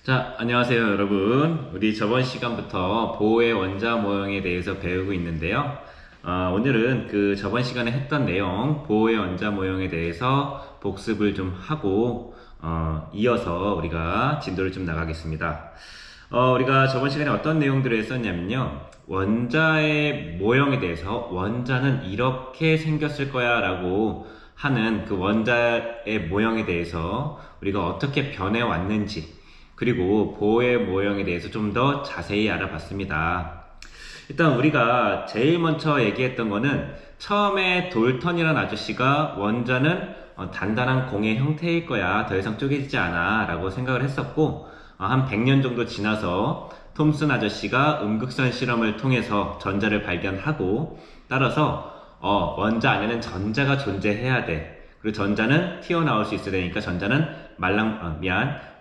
자, 안녕하세요, 여러분. 우리 저번 시간부터 보호의 원자 모형에 대해서 배우고 있는데요. 오늘은 그 저번 시간에 했던 내용, 보호의 원자 모형에 대해서 복습을 좀 하고, 이어서 우리가 진도를 좀 나가겠습니다. 우리가 저번 시간에 어떤 내용들을 했었냐면요. 원자의 모형에 대해서 원자는 이렇게 생겼을 거야 라고 하는 그 원자의 모형에 대해서 우리가 어떻게 변해왔는지, 그리고 보호의 모형에 대해서 좀 더 자세히 알아봤습니다. 일단 우리가 제일 먼저 얘기했던 거는 처음에 돌턴이라는 아저씨가 원자는 단단한 공의 형태일 거야, 더 이상 쪼개지지 않아 라고 생각을 했었고, 한 100년 정도 지나서 톰슨 아저씨가 음극선 실험을 통해서 전자를 발견하고, 따라서 원자 안에는 전자가 존재해야 돼. 그리고 전자는 튀어나올 수 있어야 되니까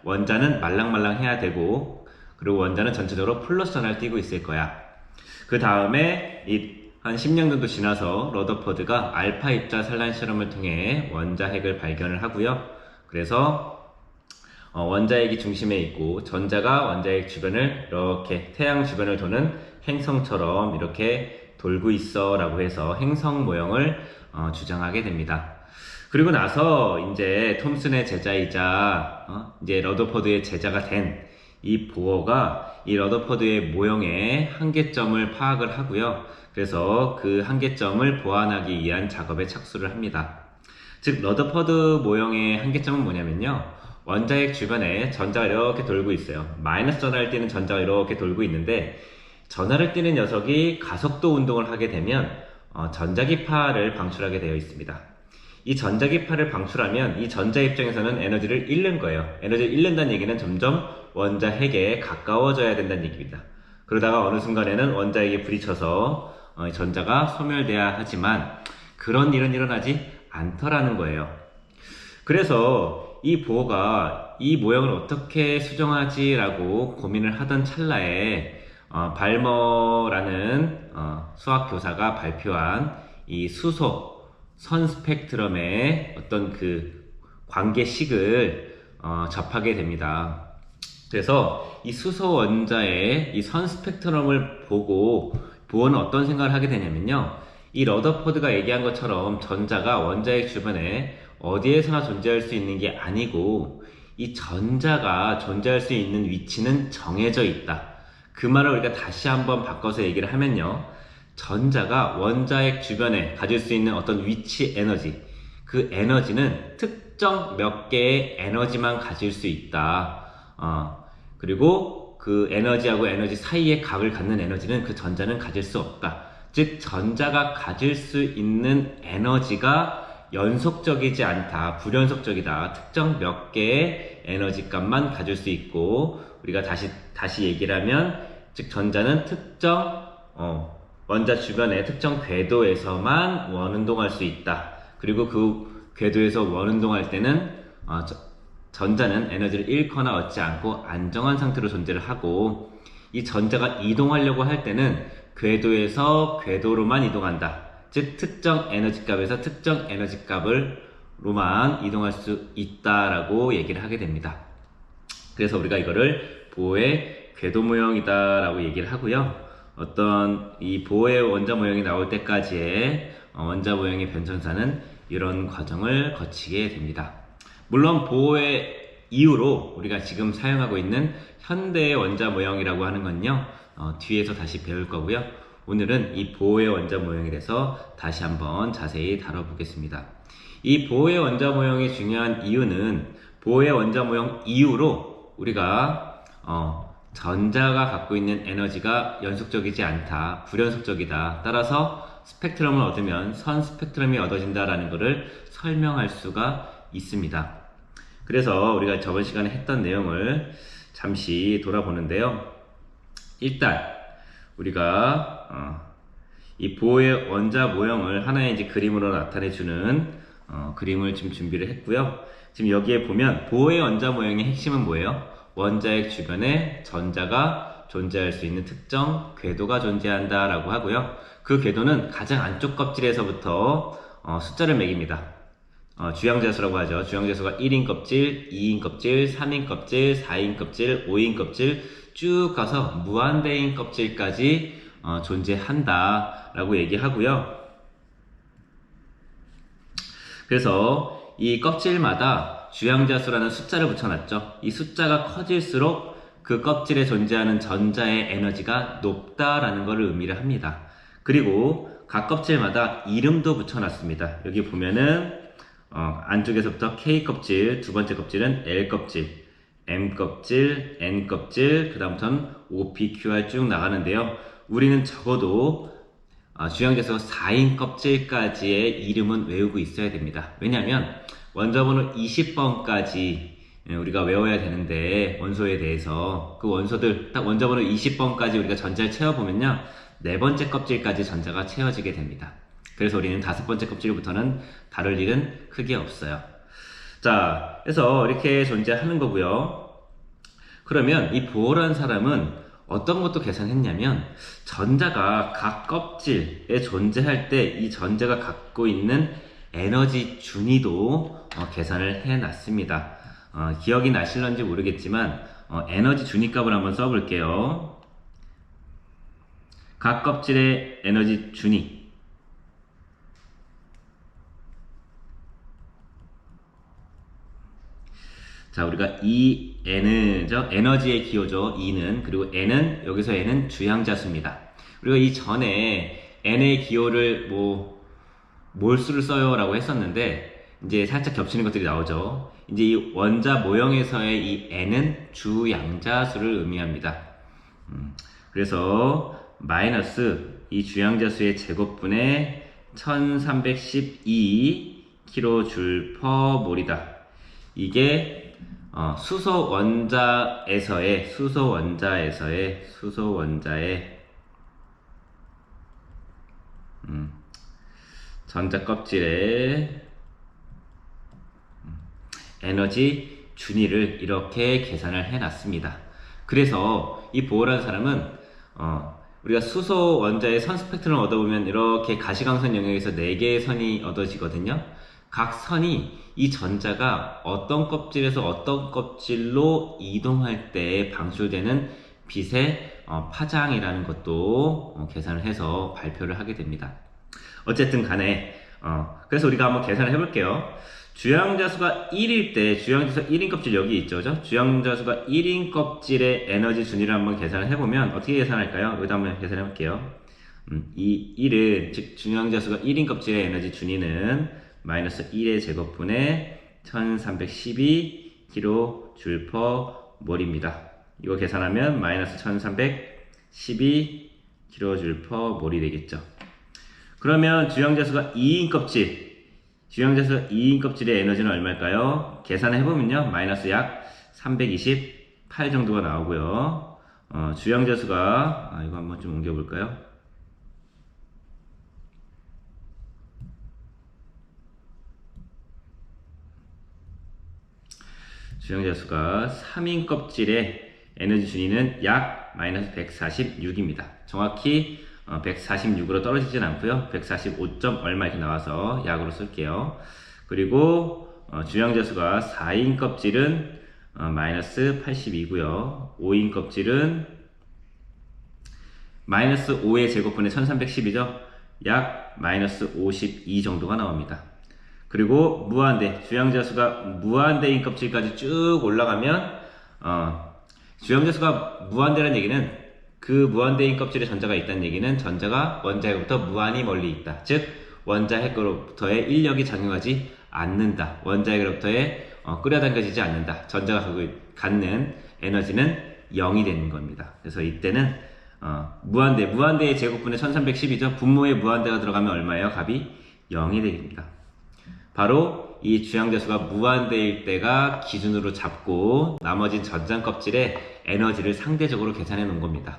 원자는 말랑말랑해야 되고, 그리고 원자는 전체적으로 플러스전을 띄고 있을 거야. 그 다음에 한 10년 정도 지나서 러더퍼드가 알파 입자 산란 실험을 통해 원자핵을 발견을 하고요. 그래서 원자핵이 중심에 있고 전자가 원자핵 주변을 이렇게 태양 주변을 도는 행성처럼 이렇게 돌고 있어 라고 해서 행성 모형을 주장하게 됩니다. 그리고 나서 이제 톰슨의 제자이자 이제 러더퍼드의 제자가 된 이 보어가 이 러더퍼드의 모형의 한계점을 파악을 하고요. 그래서 그 한계점을 보완하기 위한 작업에 착수를 합니다. 즉 러더퍼드 모형의 한계점은 뭐냐면요. 원자핵 주변에 전자가 이렇게 돌고 있어요. 마이너스 전하를 띠는 전자가 이렇게 돌고 있는데, 전하를 띠는 녀석이 가속도 운동을 하게 되면 전자기파를 방출하게 되어 있습니다. 이 전자기파를 방출하면 이 전자 입장에서는 에너지를 잃는 거예요. 에너지를 잃는다는 얘기는 점점 원자핵에 가까워져야 된다는 얘기입니다. 그러다가 어느 순간에는 원자핵에 부딪혀서 전자가 소멸돼야 하지만 그런 일은 일어나지 않더라는 거예요. 그래서 이 보어가 이 모형을 어떻게 수정하지 라고 고민을 하던 찰나에 발머라는 수학 교사가 발표한 이 수소 선 스펙트럼의 어떤 그 관계식을 접하게 됩니다. 그래서 이 수소 원자의 이 선 스펙트럼을 보고 보어는 어떤 생각을 하게 되냐면요. 이 러더퍼드가 얘기한 것처럼 전자가 원자핵 주변에 어디에서나 존재할 수 있는 게 아니고, 이 전자가 존재할 수 있는 위치는 정해져 있다. 그 말을 우리가 다시 한번 바꿔서 얘기를 하면요. 전자가 원자핵 주변에 가질 수 있는 어떤 위치 에너지, 그 에너지는 특정 몇 개의 에너지만 가질 수 있다. 그리고 그 에너지하고 에너지 사이의 값을 갖는 에너지는 그 전자는 가질 수 없다. 즉 전자가 가질 수 있는 에너지가 연속적이지 않다, 불연속적이다. 특정 몇 개의 에너지 값만 가질 수 있고, 우리가 다시 얘기를 하면, 즉 전자는 특정 원자 주변의 특정 궤도에서만 원운동할 수 있다. 그리고 그 궤도에서 원운동할 때는 전자는 에너지를 잃거나 얻지 않고 안정한 상태로 존재를 하고, 이 전자가 이동하려고 할 때는 궤도에서 궤도로만 이동한다. 즉 특정 에너지 값에서 특정 에너지 값으로만 이동할 수 있다라고 얘기를 하게 됩니다. 그래서 우리가 이거를 보호의 궤도 모형이다 라고 얘기를 하고요. 어떤 이 보호의 원자 모형이 나올 때까지의 원자 모형의 변천사는 이런 과정을 거치게 됩니다. 물론 보호의 이후로 우리가 지금 사용하고 있는 현대의 원자 모형이라고 하는 건요, 뒤에서 다시 배울 거고요. 오늘은 이 보호의 원자 모형에 대해서 다시 한번 자세히 다뤄보겠습니다. 이 보호의 원자 모형의 중요한 이유는 보호의 원자 모형 이후로 우리가 전자가 갖고 있는 에너지가 연속적이지 않다, 불연속적이다. 따라서 스펙트럼을 얻으면 선 스펙트럼이 얻어진다라는 것을 설명할 수가 있습니다. 그래서 우리가 저번 시간에 했던 내용을 잠시 돌아보는데요. 일단 우리가 이 보호의 원자 모형을 하나의 이제 그림으로 나타내주는 그림을 지금 준비를 했고요. 지금 여기에 보면 보호의 원자 모형의 핵심은 뭐예요? 원자핵 주변에 전자가 존재할 수 있는 특정 궤도가 존재한다 라고 하고요. 그 궤도는 가장 안쪽 껍질에서부터 숫자를 매깁니다. 주양자수라고 하죠. 주양자수가 1인 껍질, 2인 껍질, 3인 껍질, 4인 껍질, 5인 껍질 쭉 가서 무한대인 껍질까지 존재한다라고 얘기하고요. 그래서 이 껍질마다 주양자수라는 숫자를 붙여놨죠. 이 숫자가 커질수록 그 껍질에 존재하는 전자의 에너지가 높다라는 것을 의미를 합니다. 그리고 각 껍질마다 이름도 붙여놨습니다. 여기 보면은 안쪽에서부터 K껍질, 두 번째 껍질은 L껍질, M껍질, N껍질, 그 다음부터는 OPQR 쭉 나가는데요. 우리는 적어도 주양자수 4인 껍질까지의 이름은 외우고 있어야 됩니다. 왜냐하면 원자번호 20번까지 우리가 외워야 되는데, 원소에 대해서 그 원소들 딱 원자번호 20번까지 우리가 전자를 채워보면요, 네 번째 껍질까지 전자가 채워지게 됩니다. 그래서 우리는 다섯 번째 껍질부터는 다룰 일은 크게 없어요. 자, 그래서 이렇게 존재하는 거고요. 그러면 이 보어라는 사람은 어떤 것도 계산했냐면, 전자가 각 껍질에 존재할 때 이 전자가 갖고 있는 에너지 준위도 계산을 해놨습니다. 기억이 나실런지 모르겠지만 에너지 준위 값을 한번 써볼게요. 각 껍질의 에너지 준위, 자, 우리가 이 N은죠, 에너지의 기호죠. E는. 그리고 N은, 여기서 N은 주양자수입니다. 우리가 이 전에 N의 기호를 몰수를 써요 라고 했었는데, 이제 살짝 겹치는 것들이 나오죠. 이제 이 원자 모형에서의 이 N은 주양자수를 의미합니다. 그래서 마이너스 이 주양자수의 제곱분의 1312kJ/몰이다. 이게 수소 원자의 전자 껍질의 에너지 준위를 이렇게 계산을 해놨습니다. 그래서 이 보어라는 사람은 우리가 수소 원자의 선 스펙트럼을 얻어보면 이렇게 가시광선 영역에서 4개의 선이 얻어지거든요. 각 선이 이 전자가 어떤 껍질에서 어떤 껍질로 이동할 때 방출되는 빛의 파장이라는 것도 계산을 해서 발표를 하게 됩니다. 어쨌든 간에 그래서 우리가 한번 계산을 해볼게요. 주양자수가 1일 때, 주양자수 1인 껍질 여기 있죠, 그죠? 주양자수가 1인 껍질의 에너지 준위를 한번 계산을 해보면 어떻게 계산할까요? 여기다 한번 계산해볼게요. 이 1은, 즉 주양자수가 1인 껍질의 에너지 준위는 마이너스 1의 제곱분의 1312kJ/몰입니다. 이거 계산하면 마이너스 1312kJ/몰이 되겠죠. 그러면 주양자수가 2인 껍질의 에너지는 얼마일까요? 계산을 해보면요, 마이너스 약 328 정도가 나오고요. 주양자수가 이거 한번 좀 옮겨볼까요? 주양자수가 3인 껍질의 에너지 준위는 약 마이너스 146입니다. 정확히 146으로 떨어지진 않고요. 145점 얼마 이렇게 나와서 약으로 쓸게요. 그리고 주양자수가 4인 껍질은 마이너스 82고요. 5인 껍질은 마이너스 5의 제곱분의 1310이죠. 약 마이너스 52 정도가 나옵니다. 그리고 무한대, 주양자수가 무한대인 껍질까지 쭉 올라가면 주양자수가 무한대라는 얘기는 그 무한대인 껍질에 전자가 있다는 얘기는 전자가 원자핵으로부터 무한히 멀리 있다. 즉 원자핵으로부터의 인력이 작용하지 않는다. 원자핵으로부터의 끌어당겨지지 않는다. 전자가 갖는 에너지는 0이 되는 겁니다. 그래서 이때는 무한대의 제곱분의 1310이죠. 분모에 무한대가 들어가면 얼마예요? 값이 0이 됩니다. 바로 이 주양자수가 무한대일 때가 기준으로 잡고 나머진 전장 껍질의 에너지를 상대적으로 계산해 놓은 겁니다.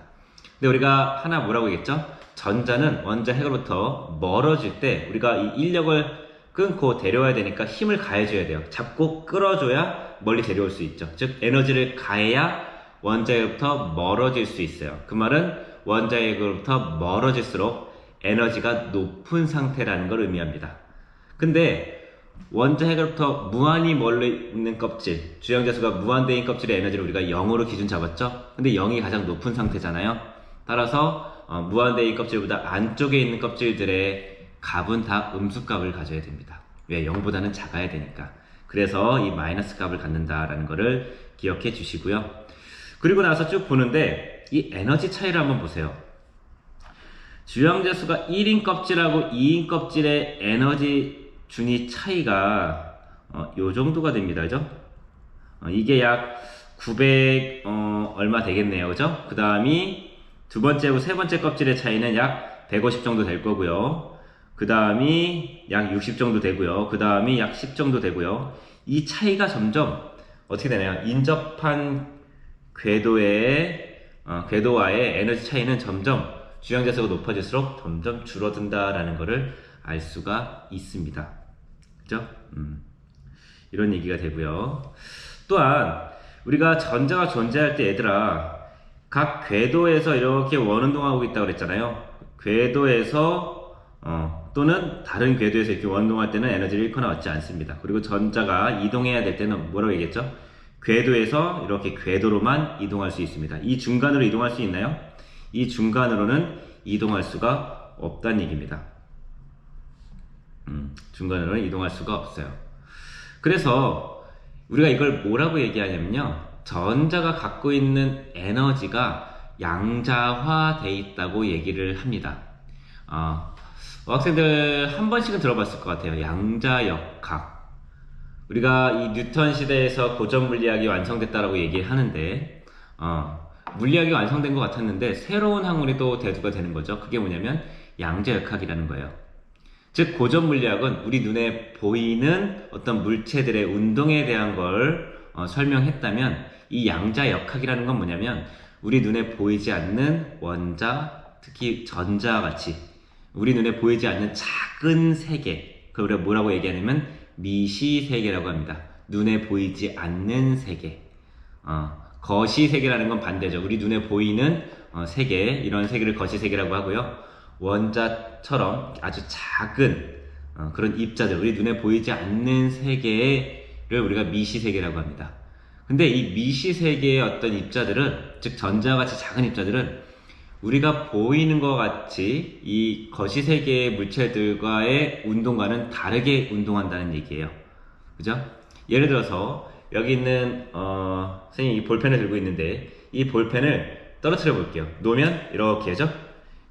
근데 우리가 하나 뭐라고 했겠죠? 전자는 원자핵으로부터 멀어질 때 우리가 이 인력을 끊고 데려와야 되니까 힘을 가해줘야 돼요. 잡고 끌어줘야 멀리 데려올 수 있죠. 즉 에너지를 가해야 원자핵으로부터 멀어질 수 있어요. 그 말은 원자핵으로부터 멀어질수록 에너지가 높은 상태라는 걸 의미합니다. 근데 원자 핵으로부터 무한히 멀리 있는 껍질, 주양자수가 무한대인 껍질의 에너지를 우리가 0으로 기준 잡았죠? 근데 0이 가장 높은 상태잖아요. 따라서 무한대인 껍질보다 안쪽에 있는 껍질들의 값은 다 음수값을 가져야 됩니다. 왜? 0보다는 작아야 되니까. 그래서 이 마이너스 값을 갖는다라는 거를 기억해 주시고요. 그리고 나서 쭉 보는데 이 에너지 차이를 한번 보세요. 주양자수가 1인 껍질하고 2인 kop질의 에너지 준위 차이가 요 정도가 됩니다. 그죠? 이게 약 900 얼마 되겠네요. 그죠? 그 다음이 두 번째고 세 번째 껍질의 차이는 약 150 정도 될 거고요. 그 다음이 약 60 정도 되고요. 그 다음이 약 10 정도 되고요. 이 차이가 점점 어떻게 되나요? 인접한 궤도와의 에너지 차이는 점점 주양자수가 높아질수록 점점 줄어든다라는 것을 알 수가 있습니다. 그죠? 이런 얘기가 되고요. 또한 우리가 전자가 존재할 때 얘들아 각 궤도에서 이렇게 원운동하고 있다고 그랬잖아요. 궤도에서 또는 다른 궤도에서 이렇게 원운동할 때는 에너지를 잃거나 얻지 않습니다. 그리고 전자가 이동해야 될 때는 뭐라고 얘기했죠? 궤도에서 이렇게 궤도로만 이동할 수 있습니다. 이 중간으로 이동할 수 있나요? 이 중간으로는 이동할 수가 없다는 얘기입니다. 중간으로는 이동할 수가 없어요. 그래서 우리가 이걸 뭐라고 얘기하냐면요. 전자가 갖고 있는 에너지가 양자화되어 있다고 얘기를 합니다. 학생들 한 번씩은 들어봤을 것 같아요. 양자역학. 우리가 이 뉴턴 시대에서 고전 물리학이 완성됐다라고 얘기하는데 물리학이 완성된 것 같았는데 새로운 학문이 또 대두가 되는 거죠. 그게 뭐냐면 양자역학이라는 거예요. 즉 고전 물리학은 우리 눈에 보이는 어떤 물체들의 운동에 대한 걸 설명했다면 이 양자역학이라는 건 뭐냐면 우리 눈에 보이지 않는 원자, 특히 전자와 같이 우리 눈에 보이지 않는 작은 세계, 그걸 우리가 뭐라고 얘기하냐면 미시세계라고 합니다. 눈에 보이지 않는 세계. 거시세계라는 건 반대죠. 우리 눈에 보이는 세계, 이런 세계를 거시세계라고 하고요. 원자처럼 아주 작은 그런 입자들, 우리 눈에 보이지 않는 세계를 우리가 미시세계라고 합니다. 근데 이 미시세계의 어떤 입자들은, 즉 전자같이 작은 입자들은 우리가 보이는 것 같이 이 거시세계의 물체들과의 운동과는 다르게 운동한다는 얘기예요. 그죠? 예를 들어서 여기 있는 선생님이 이 볼펜을 들고 있는데 이 볼펜을 떨어뜨려 볼게요. 놓으면 이렇게 하죠?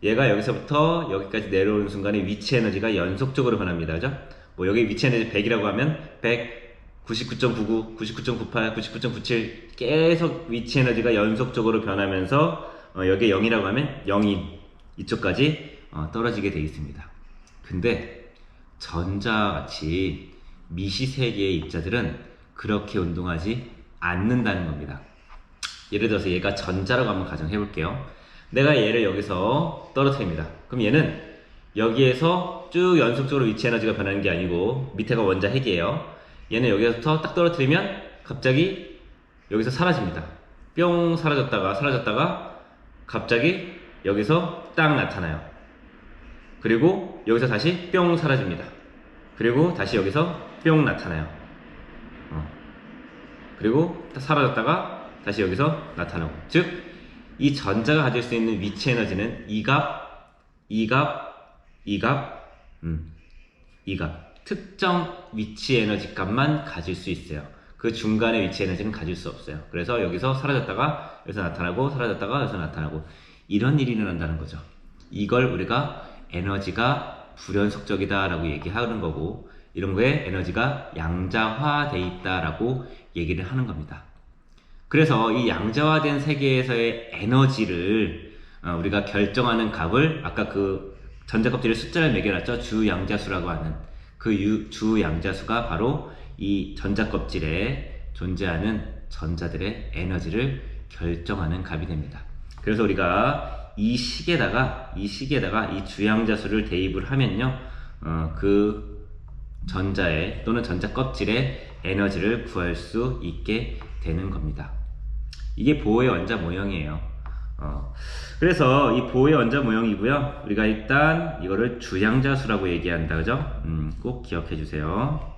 얘가 여기서부터 여기까지 내려오는 순간에 위치 에너지가 연속적으로 변합니다. 그죠? 뭐 여기 위치 에너지 100이라고 하면 100, 99.99, 99.98, 99.97 계속 위치 에너지가 연속적으로 변하면서 여기에 0이라고 하면 0이 이쪽까지 떨어지게 되어 있습니다. 근데 전자같이 미시세계의 입자들은 그렇게 운동하지 않는다는 겁니다. 예를 들어서 얘가 전자라고 한번 가정해 볼게요. 내가 얘를 여기서 떨어뜨립니다. 그럼 얘는 여기에서 쭉 연속적으로 위치 에너지가 변하는 게 아니고 밑에가 원자 핵이에요. 얘는 여기서부터 딱 떨어뜨리면 갑자기 여기서 사라집니다. 뿅 사라졌다가 갑자기 여기서 딱 나타나요. 그리고 여기서 다시 뿅 사라집니다. 그리고 다시 여기서 뿅 나타나요. 그리고 사라졌다가 다시 여기서 나타나고. 즉 이 전자가 가질 수 있는 위치 에너지는 이갑 특정 위치 에너지 값만 가질 수 있어요. 그 중간의 위치 에너지는 가질 수 없어요. 그래서 여기서 사라졌다가 여기서 나타나고 사라졌다가 여기서 나타나고 이런 일이 일어난다는 거죠. 이걸 우리가 에너지가 불연속적이다 라고 얘기하는 거고, 이런 거에 에너지가 양자화되어 있다 라고 얘기를 하는 겁니다. 그래서 이 양자화된 세계에서의 에너지를 우리가 결정하는 값을 아까 그 전자껍질에 숫자를 매겨놨죠. 주양자수라고 하는 그 주양자수가 바로 이 전자껍질에 존재하는 전자들의 에너지를 결정하는 값이 됩니다. 그래서 우리가 이 식에다가 이 주양자수를 대입을 하면요, 그 전자의 또는 전자껍질의 에너지를 구할 수 있게 되는 겁니다. 이게 보호의 원자 모형이에요. 그래서 이 보호의 원자 모형이고요. 우리가 일단 이거를 주양자수라고 얘기한다, 그죠? 꼭 기억해 주세요.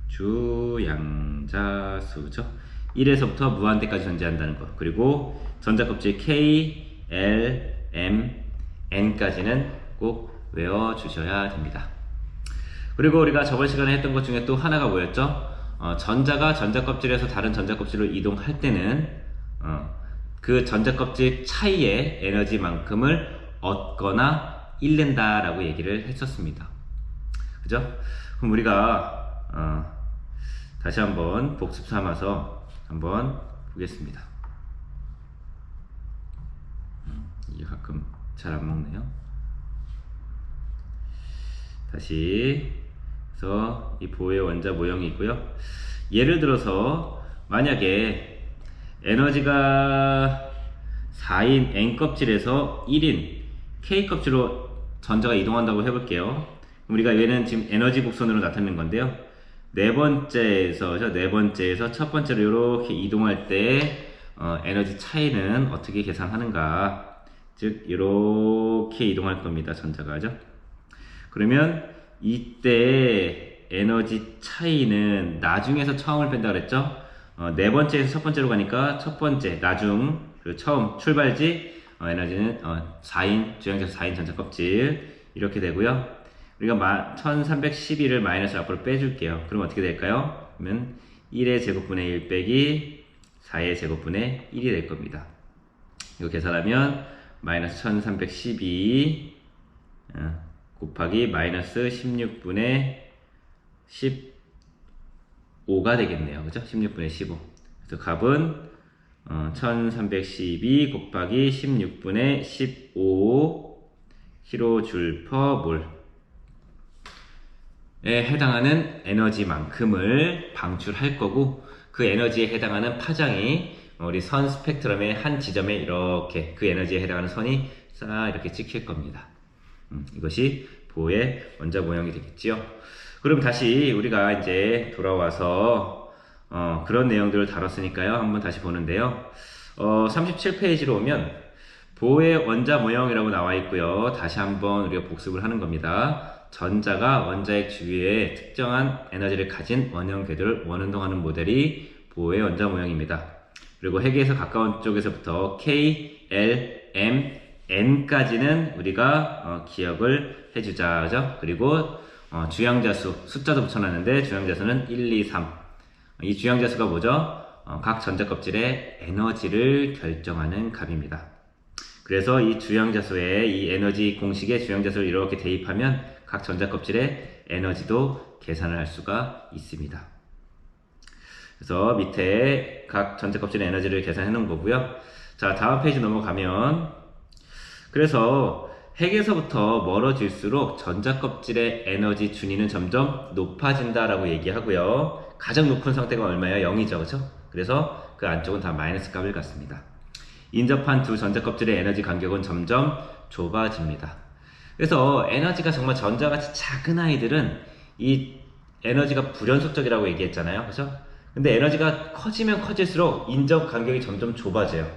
주양자수죠. 1에서부터 무한대까지 존재한다는 거. 그리고 전자껍질 K, L, M, N까지는 꼭 외워주셔야 됩니다. 그리고 우리가 저번 시간에 했던 것 중에 또 하나가 뭐였죠? 전자가 전자껍질에서 다른 전자껍질로 이동할 때는 그 전자껍질 차이의 에너지만큼을 얻거나 잃는다 라고 얘기를 했었습니다. 그죠? 그럼 우리가 다시 한번 복습 삼아서 한번 보겠습니다. 이게 가끔 잘 안 먹네요. 다시 그래서 이 보의 원자 모형이 있고요. 예를 들어서 만약에 에너지가 4인 N껍질에서 1인 K껍질로 전자가 이동한다고 해볼게요. 우리가 얘는 지금 에너지 곡선으로 나타내는 건데요. 네 번째에서 첫 번째로 이렇게 이동할 때 에너지 차이는 어떻게 계산하는가? 즉 이렇게 이동할 겁니다. 전자가죠. 그러면 이때 에너지 차이는 나중에서 처음을 뺀다 그랬죠. 네 번째에서 첫 번째로 가니까 첫 번째 나중 그리고 처음 출발지 에너지는 4인 주양자수 4인 전자껍질 이렇게 되고요. 우리가 1312를 마이너스 앞으로 빼줄게요. 그럼 어떻게 될까요? 그러면 1의 제곱분의 1 빼기 4의 제곱분의 1이 될 겁니다. 이거 계산하면 마이너스 1312 곱하기 마이너스 16분의 15가 되겠네요. 그죠? 16분의 15. 그래서 값은 1312 곱하기 16분의 15 kJ/몰 에 해당하는 에너지만큼을 방출할 거고, 그 에너지에 해당하는 파장이 우리 선 스펙트럼의 한 지점에 이렇게 그 에너지에 해당하는 선이 싹 이렇게 찍힐 겁니다. 이것이 보의 원자 모형이 되겠지요. 그럼 다시 우리가 이제 돌아와서 그런 내용들을 다뤘으니까요. 한번 다시 보는데요. 37페이지로 오면 보의 원자 모형이라고 나와 있고요. 다시 한번 우리가 복습을 하는 겁니다. 전자가 원자핵 주위에 특정한 에너지를 가진 원형 궤도를 원운동하는 모델이 보의 원자 모형입니다. 그리고 핵에서 가까운 쪽에서부터 K, L, M, N까지는 우리가 기억을 해주자. 그죠? 그리고 주양자수 숫자도 붙여놨는데 주양자수는 1, 2, 3. 이 주양자수가 뭐죠? 각 전자껍질의 에너지를 결정하는 값입니다. 그래서 이 주양자수의 이 에너지 공식에 주양자수를 이렇게 대입하면 각 전자껍질의 에너지도 계산을 할 수가 있습니다. 그래서 밑에 각 전자껍질의 에너지를 계산해 놓은 거고요. 자, 다음 페이지 넘어가면 그래서 핵에서부터 멀어질수록 전자껍질의 에너지 준위는 점점 높아진다라고 얘기하고요. 가장 높은 상태가 얼마예요? 0이죠. 그렇죠? 그래서 그 안쪽은 다 마이너스 값을 갖습니다. 인접한 두 전자껍질의 에너지 간격은 점점 좁아집니다. 그래서 에너지가 정말 전자같이 작은 아이들은 이 에너지가 불연속적이라고 얘기했잖아요. 그죠? 근데 에너지가 커지면 커질수록 인접 간격이 점점 좁아져요.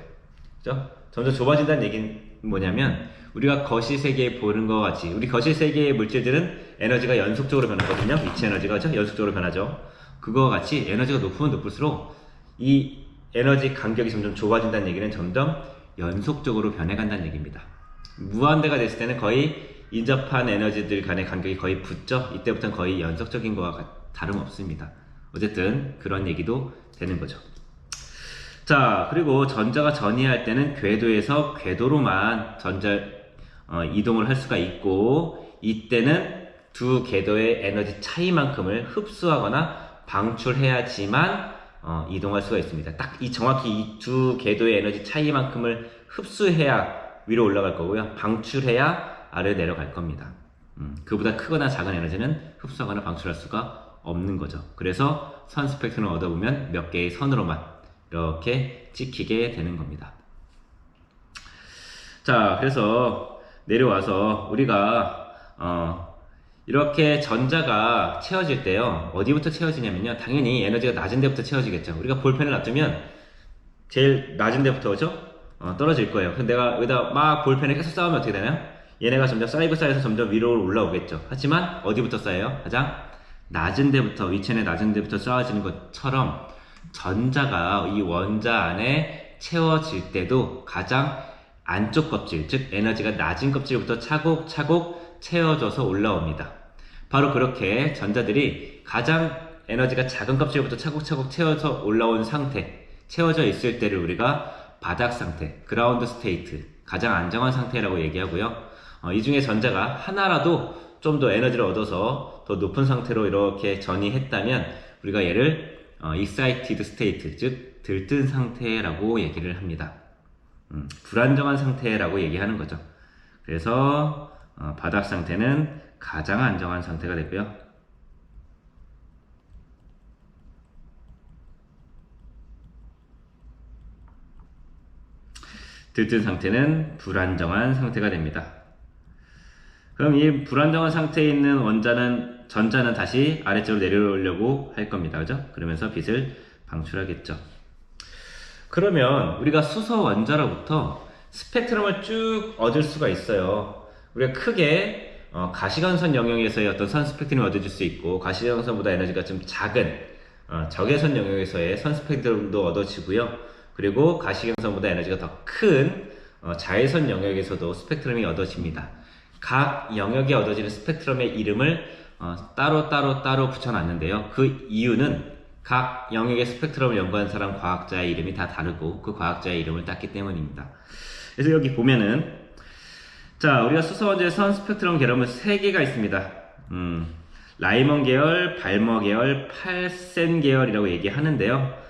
그죠? 점점 좁아진다는 얘기는 뭐냐면 우리가 거실 세계에 보는 것 같이 우리 거실 세계의 물질들은 에너지가 연속적으로 변하거든요. 위치 에너지가 그죠? 연속적으로 변하죠. 그거와 같이 에너지가 높으면 높을수록 이 에너지 간격이 점점 좁아진다는 얘기는 점점 연속적으로 변해간다는 얘기입니다. 무한대가 됐을 때는 거의 인접한 에너지들 간의 간격이 거의 붙죠. 이때부터는 거의 연속적인 거와 다름없습니다. 어쨌든 그런 얘기도 되는 거죠. 자, 그리고 전자가 전이할 때는 궤도에서 궤도로만 이동을 할 수가 있고, 이때는 두 궤도의 에너지 차이만큼을 흡수하거나 방출해야지만 이동할 수가 있습니다. 딱 정확히 이 두 궤도의 에너지 차이만큼을 흡수해야 위로 올라갈 거고요. 방출해야 아래로 내려갈 겁니다. 그보다 크거나 작은 에너지는 흡수하거나 방출할 수가 없는 거죠. 그래서 선 스펙트럼을 얻어보면 몇 개의 선으로만 이렇게 찍히게 되는 겁니다. 자, 그래서 내려와서 우리가 이렇게 전자가 채워질 때요. 어디부터 채워지냐면요. 당연히 에너지가 낮은 데부터 채워지겠죠. 우리가 볼펜을 놔두면 제일 낮은 데부터 그죠? 떨어질 거예요. 근데 내가 여기다 막 볼펜을 계속 쌓으면 어떻게 되나요? 얘네가 점점 쌓이고 쌓여서 점점 위로 올라오겠죠. 하지만 어디부터 쌓여요? 가장 낮은 데부터, 위치의 낮은 데부터 쌓아지는 것처럼 전자가 이 원자 안에 채워질 때도 가장 안쪽 껍질, 즉 에너지가 낮은 껍질부터 차곡차곡 채워져서 올라옵니다. 바로 그렇게 전자들이 가장 에너지가 작은 껍질부터 차곡차곡 채워서 올라온 상태, 채워져 있을 때를 우리가 바닥 상태, 그라운드 스테이트, 가장 안정한 상태라고 얘기하고요. 이 중에 전자가 하나라도 좀 더 에너지를 얻어서 더 높은 상태로 이렇게 전이했다면 우리가 얘를 excited state, 즉 들뜬 상태라고 얘기를 합니다. 불안정한 상태라고 얘기하는 거죠. 그래서 바닥 상태는 가장 안정한 상태가 되고요. 들뜬 상태는 불안정한 상태가 됩니다. 그럼 이 불안정한 상태에 있는 전자는 다시 아래쪽으로 내려오려고 할 겁니다. 그죠? 그러면서 빛을 방출하겠죠. 그러면 우리가 수소 원자로부터 스펙트럼을 쭉 얻을 수가 있어요. 우리가 크게 가시광선 영역에서의 어떤 선 스펙트럼을 얻어줄 수 있고, 가시광선보다 에너지가 좀 작은 적외선 영역에서의 선 스펙트럼도 얻어지고요. 그리고 가시광선보다 에너지가 더 큰 자외선 영역에서도 스펙트럼이 얻어집니다. 각 영역에 얻어지는 스펙트럼의 이름을 따로 붙여놨는데요. 그 이유는 각 영역의 스펙트럼을 연구한 사람 과학자의 이름이 다 다르고 그 과학자의 이름을 땄기 때문입니다. 그래서 여기 보면은, 자, 우리가 수소 원자의 선 스펙트럼 계열은 3개가 있습니다. 라이먼 계열, 발머 계열, 팔센 계열이라고 얘기하는데요.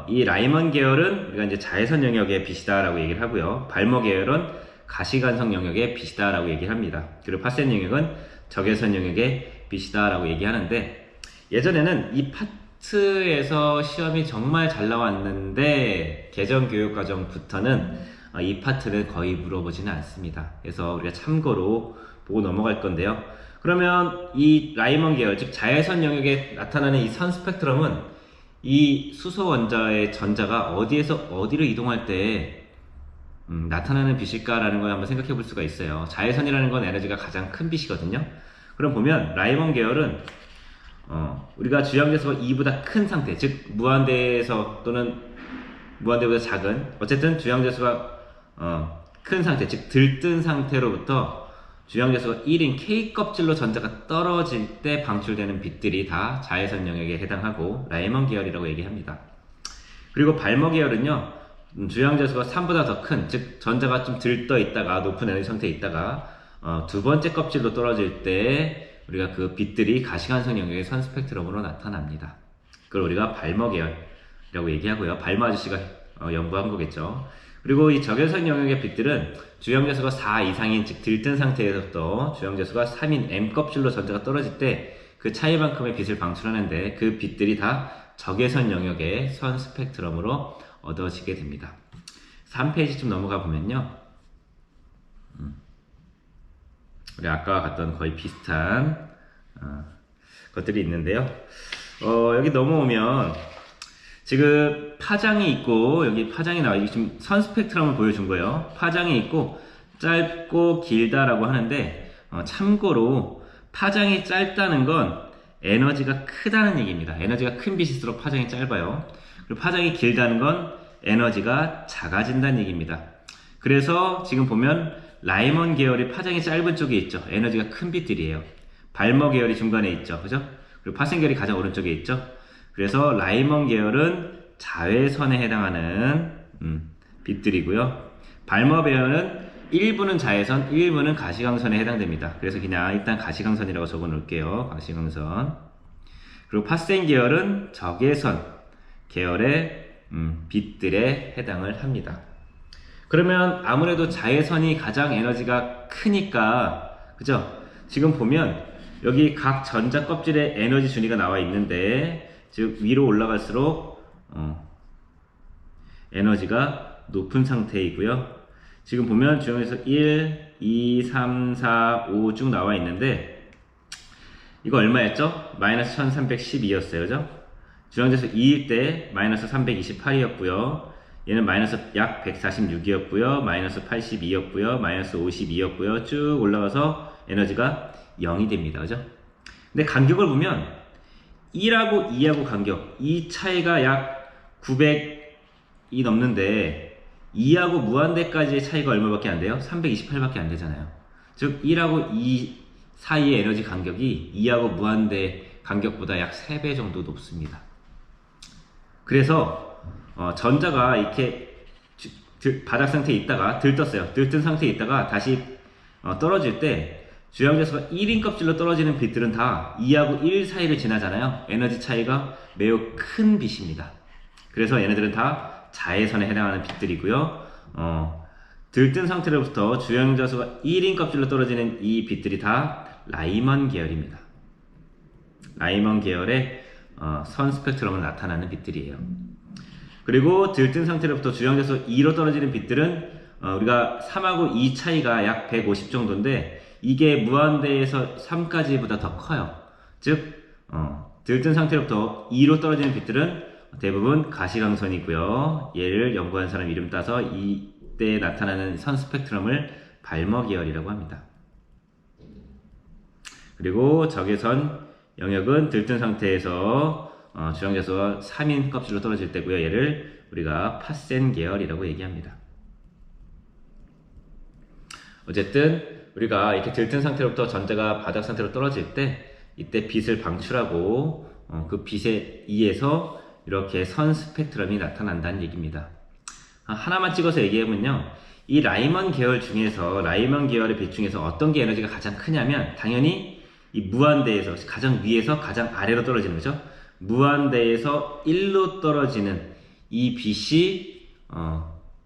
이 라이먼 계열은 우리가 이제 자외선 영역의 빛이다라고 얘기를 하고요. 발머 계열은 가시광선 영역의 빛이다라고 얘기를 합니다. 그리고 팔센 영역은 적외선 영역의 빛이다라고 얘기하는데, 예전에는 이 파트에서 시험이 정말 잘 나왔는데 개정 교육 과정부터는 이 파트는 거의 물어보지는 않습니다. 그래서 우리가 참고로 보고 넘어갈 건데요. 그러면 이 라이먼 계열, 즉 자외선 영역에 나타나는 이 선 스펙트럼은 이 수소 원자의 전자가 어디에서 어디로 이동할 때 나타나는 빛일까라는 걸 한번 생각해 볼 수가 있어요. 자외선이라는 건 에너지가 가장 큰 빛이거든요. 그럼 보면 라이먼 계열은 우리가 주양대수가 2보다 큰 상태, 즉 무한대에서 또는 무한대보다 작은, 어쨌든 주양대수가 큰 상태, 즉 들뜬 상태로부터 주양대수가 1인 K 껍질로 전자가 떨어질 때 방출되는 빛들이 다 자외선 영역에 해당하고 라이먼 계열이라고 얘기합니다. 그리고 발머 계열은요, 주양대수가 3보다 더 큰, 즉 전자가 좀 들떠 있다가 높은 에너지 상태에 있다가 두 번째 껍질로 떨어질 때 우리가 그 빛들이 가시광선 영역의 선 스펙트럼으로 나타납니다. 그걸 우리가 발머 계열이라고 얘기하고요. 발머 아저씨가 연구한 거겠죠. 그리고 이 적외선 영역의 빛들은 주양대수가 4 이상인, 즉 들뜬 상태에서부터 주양대수가 3인 M 껍질로 전자가 떨어질 때 그 차이만큼의 빛을 방출하는데 그 빛들이 다 적외선 영역의 선 스펙트럼으로 얻어지게 됩니다. 3페이지 좀 넘어가 보면요, 우리 아까 갔던 거의 비슷한 것들이 있는데요. 여기 넘어오면 지금 파장이 있고, 여기 파장이 나와, 이게 지금 선 스펙트럼을 보여준 거예요. 파장이 있고 짧고 길다라고 하는데, 참고로 파장이 짧다는 건 에너지가 크다는 얘기입니다. 에너지가 큰 빛일수록 파장이 짧아요. 그리고 파장이 길다는 건 에너지가 작아진다는 얘기입니다. 그래서 지금 보면 라이먼 계열이 파장이 짧은 쪽에 있죠. 에너지가 큰 빛들이에요. 발머 계열이 중간에 있죠. 그죠? 그리고 팔센 계열이 가장 오른쪽에 있죠. 그래서 라이먼 계열은 자외선에 해당하는 빛들이고요. 발머 계열은 일부는 자외선, 일부는 가시광선에 해당됩니다. 그래서 그냥 일단 가시광선이라고 적어 놓을게요. 가시광선. 그리고 팔센 계열은 적외선 계열의 빛들에 해당을 합니다. 그러면 아무래도 자외선이 가장 에너지가 크니까, 그죠? 지금 보면 여기 각 전자 껍질에 에너지 준위가 나와 있는데, 즉 위로 올라갈수록 에너지가 높은 상태이고요. 지금 보면 주양에서 1, 2, 3, 4, 5 쭉 나와 있는데, 이거 얼마였죠? 마이너스 1312였어요. 그죠? 주양에서 2일 때 마이너스 328이었고요. 얘는 마이너스 약 146이었고요. 마이너스 82였고요. 마이너스 52였고요. 쭉 올라가서 에너지가 0이 됩니다. 그죠? 근데 간격을 보면 1하고 2하고 간격, 이 차이가 약 900이 넘는데 2하고 무한대까지의 차이가 얼마밖에 안 돼요? 328밖에 안 되잖아요. 즉 1하고 2 사이의 에너지 간격이 2하고 무한대 간격보다 약 3배 정도 높습니다. 그래서 전자가 이렇게 바닥 상태에 있다가 들떴어요. 들뜬 상태에 있다가 다시 떨어질 때 주양자수가 1인 껍질로 떨어지는 빛들은 다 2하고 1 사이를 지나잖아요. 에너지 차이가 매우 큰 빛입니다. 그래서 얘네들은 다 자외선에 해당하는 빛들이고요. 들뜬 상태로부터 주양자수가 1인 껍질로 떨어지는 이 빛들이 다 라이먼 계열입니다. 라이먼 계열의 선 스펙트럼을 나타나는 빛들이에요. 그리고 들뜬 상태로부터 주양자수 2로 떨어지는 빛들은 우리가 3하고 2 차이가 약 150 정도인데 이게 무한대에서 3까지보다 더 커요. 즉 들뜬 상태로부터 2로 떨어지는 빛들은 대부분 가시광선이고요. 얘를 연구한 사람 이름 따서 이때 나타나는 선 스펙트럼을 발머 계열이라고 합니다. 그리고 적외선 영역은 들뜬 상태에서 주양자수가 3인 껍질로 떨어질 때고요. 얘를 우리가 파센 계열이라고 얘기합니다. 어쨌든 우리가 이렇게 들뜬 상태로부터 전자가 바닥 상태로 떨어질 때 이때 빛을 방출하고 그 빛에 의해서 이렇게 선 스펙트럼이 나타난다는 얘기입니다. 하나만 찍어서 얘기하면요, 이 라이먼 계열 중에서 라이먼 계열의 빛 중에서 어떤 게 에너지가 가장 크냐면 당연히 이 무한대에서 가장 위에서 가장 아래로 떨어지는 거죠. 무한대에서 1로 떨어지는 이 빛이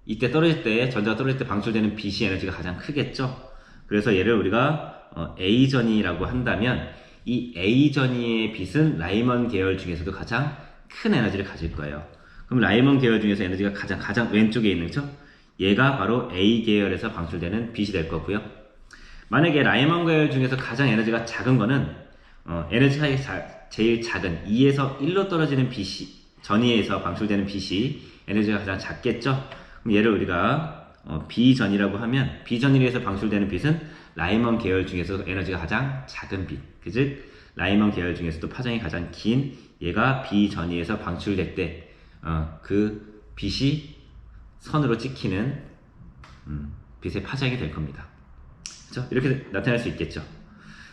이때 떨어질 때, 전자가 떨어질 때 방출되는 빛이 에너지가 가장 크겠죠. 그래서 얘를 우리가 A전이라고 한다면 이 A전이의 빛은 라이먼 계열 중에서도 가장 큰 에너지를 가질 거예요. 그럼 라이먼 계열 중에서 에너지가 가장 왼쪽에 있는 거죠. 얘가 바로 A 계열에서 방출되는 빛이 될 거고요. 만약에 라이먼 계열 중에서 가장 에너지가 작은 거는 에너지 차이가 제일 작은 2에서 1로 떨어지는 빛이, 전위에서 방출되는 빛이 에너지가 가장 작겠죠. 그럼 얘를 우리가 B전이라고 하면 B전위에서 방출되는 빛은 라이먼 계열 중에서 에너지가 가장 작은 빛, 즉 라이먼 계열 중에서도 파장이 가장 긴 얘가 B전위에서 방출될 때 그 빛이 선으로 찍히는 빛의 파장이 될 겁니다. 그렇죠? 이렇게 나타날 수 있겠죠.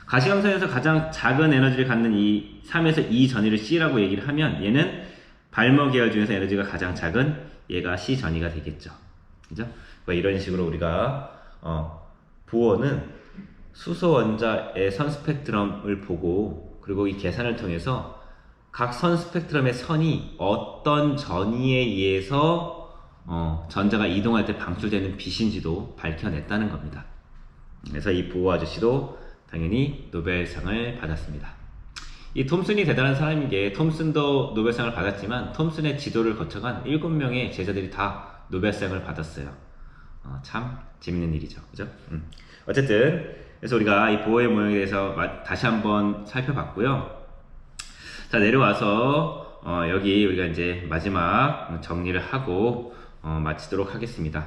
가시광선에서 가장 작은 에너지를 갖는 이 3에서 2 전위를 C라고 얘기를 하면 얘는 발머 계열 중에서 에너지가 가장 작은 얘가 C 전위가 되겠죠. 그죠? 이런 식으로 우리가 보어는 수소 원자의 선 스펙트럼을 보고 그리고 이 계산을 통해서 각 선 스펙트럼의 선이 어떤 전위에 의해서 전자가 이동할 때 방출되는 빛인지도 밝혀냈다는 겁니다. 그래서 이 보어 아저씨도 당연히 노벨상을 받았습니다. 이 톰슨이 대단한 사람인 게 톰슨도 노벨상을 받았지만 톰슨의 지도를 거쳐간 7명의 제자들이 다 노벨상을 받았어요. 참 재밌는 일이죠. 그죠? 어쨌든 그래서 우리가 이 보어의 모형에 대해서 다시 한번 살펴봤고요. 자, 내려와서 여기 우리가 이제 마지막 정리를 하고 마치도록 하겠습니다.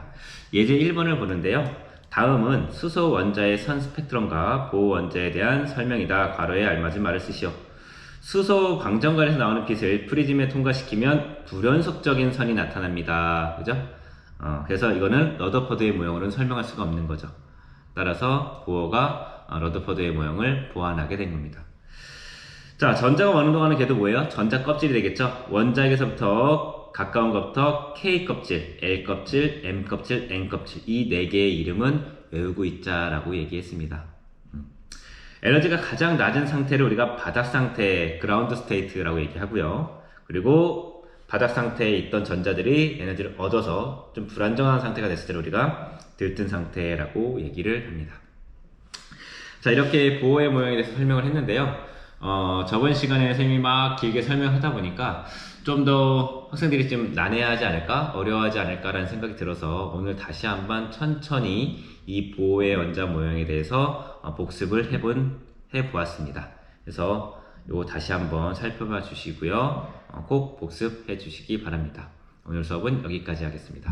예제 1번을 보는데요. 다음은 수소 원자의 선 스펙트럼과 보호 원자에 대한 설명이다. 괄호에 알맞은 말을 쓰시오. 수소 광전관에서 나오는 빛을 프리즘에 통과시키면 불연속적인 선이 나타납니다. 그죠? 그래서 이거는 러더퍼드의 모형으로는 설명할 수가 없는 거죠. 따라서 보어가 러더퍼드의 모형을 보완하게 된 겁니다. 자, 전자가 많은 동안은 걔도 뭐예요? 전자 껍질이 되겠죠? 원자에게서부터 가까운 것부터 K 껍질, L 껍질, M 껍질, N 껍질 이 4개의 이름은 외우고 있자라고 얘기했습니다. 에너지가 가장 낮은 상태를 우리가 바닥 상태, 그라운드 스테이트라고 얘기하고요. 그리고 바닥 상태에 있던 전자들이 에너지를 얻어서 좀 불안정한 상태가 됐을 때를 우리가 들뜬 상태라고 얘기를 합니다. 자, 이렇게 보호의 모형에 대해서 설명을 했는데요. 저번 시간에 선생님이 막 길게 설명하다 보니까 좀 더 학생들이 좀 난해하지 않을까? 어려워하지 않을까라는 생각이 들어서 오늘 다시 한번 천천히 이 보호의 원자 모형에 대해서 복습을 해보았습니다. 그래서 이거 다시 한번 살펴봐 주시고요. 꼭 복습해 주시기 바랍니다. 오늘 수업은 여기까지 하겠습니다.